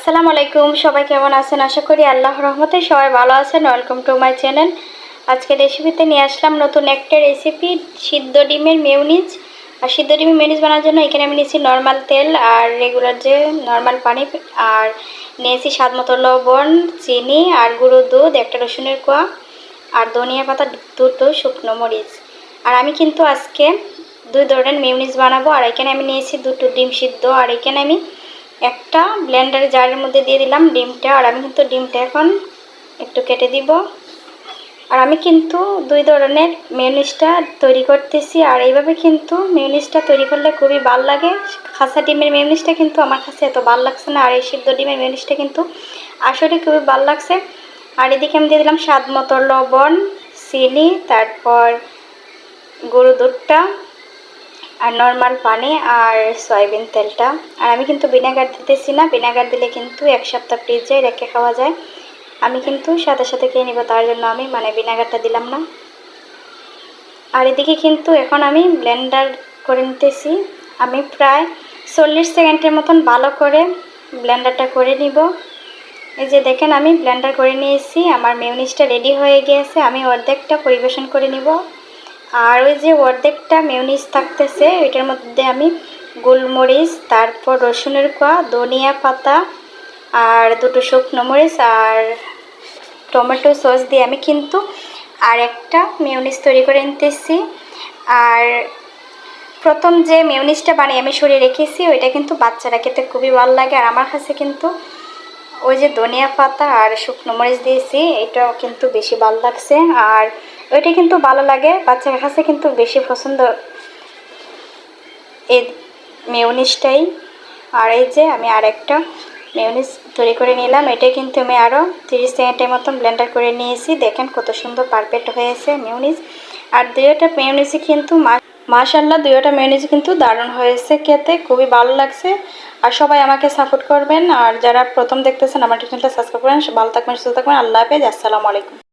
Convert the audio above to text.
আসসালামু আলাইকুম, সবাই কেমন আছেন? আশা করি আল্লাহর রহমতে সবাই ভালো আছেন। Welcome to my channel. আজকে রেসিপিতে নিয়ে আসলাম নতুন একটা রেসিপি, সিদ্ধ ডিমের মেয়োনিজ। আর সিদ্ধ ডিমের মেয়োনিজ বানানোর জন্য এখানে আমি নিয়েছি নর্মাল তেল আর রেগুলার যে নর্মাল পানি, আর নিয়েছি স্বাদ মতো লবণ, চিনি আর গুঁড়ো দুধ, একটা রসুনের কোয়া আর ধনিয়া পাতা, দুটো শুকনো মরিচ। আর আমি কিন্তু আজকে দুই ধরনের মেয়োনিজ বানাবো। আর এখানে আমি নিয়েছি দুটো ডিম সিদ্ধ, আর এখানে আমি একটা ব্লেন্ডার জারের মধ্যে দিয়ে দিলাম ডিমটা। আর আমি কিন্তু ডিমটা এখন একটু কেটে দিব। আর আমি কিন্তু দুই ধরনের মেয়োনিজটা তৈরি করতেছি। আর এইভাবে কিন্তু মেয়োনিজটা তৈরি করলে খুবই ভালো লাগে। খাসা ডিমের মেয়োনিজটা কিন্তু আমার কাছে এত ভালো লাগছে না, আর এই সিদ্ধ ডিমের মেয়োনিজটা কিন্তু আসলে খুবই ভালো লাগছে। আর এদিকে আমি দিয়ে দিলাম স্বাদ মতো লবণ, চিনি, তারপর গরুর দুধটা আর নর্মাল পানি আর সয়াবিন তেলটা। আর আমি কিন্তু ভিনেগার দিতেছি না, ভিনেগার দিলে কিন্তু এক সপ্তাহ ফ্রিজে রেখে খাওয়া যায়। আমি কিন্তু সাথে সাথে খেয়ে নিব, তার জন্য আমি ভিনেগারটা দিলাম না। আর এদিকে কিন্তু এখন আমি ব্লেন্ডার করে নিতেছি। আমি প্রায় 40 সেকেন্ডের মতন ভালো করে ব্লেন্ডারটা করে নিব। এই যে দেখেন, আমি ব্লেন্ডার করে নিয়েছি, আমার মেয়োনিজটা রেডি হয়ে গিয়েছে। আমি অর্ধেকটা পরিবেশন করে নিব। আর ওই যে অর্ধেকটা মেয়োনিজ থাকতেছে, এটার মধ্যে আমি গোলমরিচ, তারপর রসুনের কোয়া, ধনিয়া পাতা আর দুটো শুকনো মরিচ আর টমেটো সস দিয়ে আমি কিন্তু আর একটা মেয়োনিজ তৈরি করে নিতেছি। আর প্রথম যে মেয়োনিজটা বানিয়ে আমি সরিয়ে রেখেছি, ওইটা কিন্তু বাচ্চারা খেতে খুবই ভালো লাগে। আর আমার কাছে কিন্তু ওই যে ধনিয়া পাতা আর শুকনো মরিচ দিয়েছি, এটাও কিন্তু বেশি ভালো লাগছে। আর ওইটা কিন্তু ভালো লাগে, বাচ্চার কাছে কিন্তু বেশি পছন্দ এই মেয়োনিজটাই। আর এই যে আমি আর একটা মেয়োনিজ তৈরি করে নিলাম, এটা কিন্তু আমি আরও 30 সেকেন্ডের মতন ব্লেন্ডার করে নিয়েছি। দেখেন কত সুন্দর পারফেক্ট হয়েছে মেয়োনিজ। আর দুইটা মেয়োনিজই কিন্তু মাশাআল্লাহ, দুইটা মেয়োনিজ কিন্তু দারুণ হয়েছে, খেতে খুবই ভালো লাগছে। আর সবাই আমাকে সাপোর্ট করবেন। আর যারা প্রথম দেখতেছেন আমার চ্যানেলটা সাবস্ক্রাইব করেন। ভালো থাকবেন, সুস্থ থাকবেন। আল্লাহ হাফেজ, আসসালামু আলাইকুম।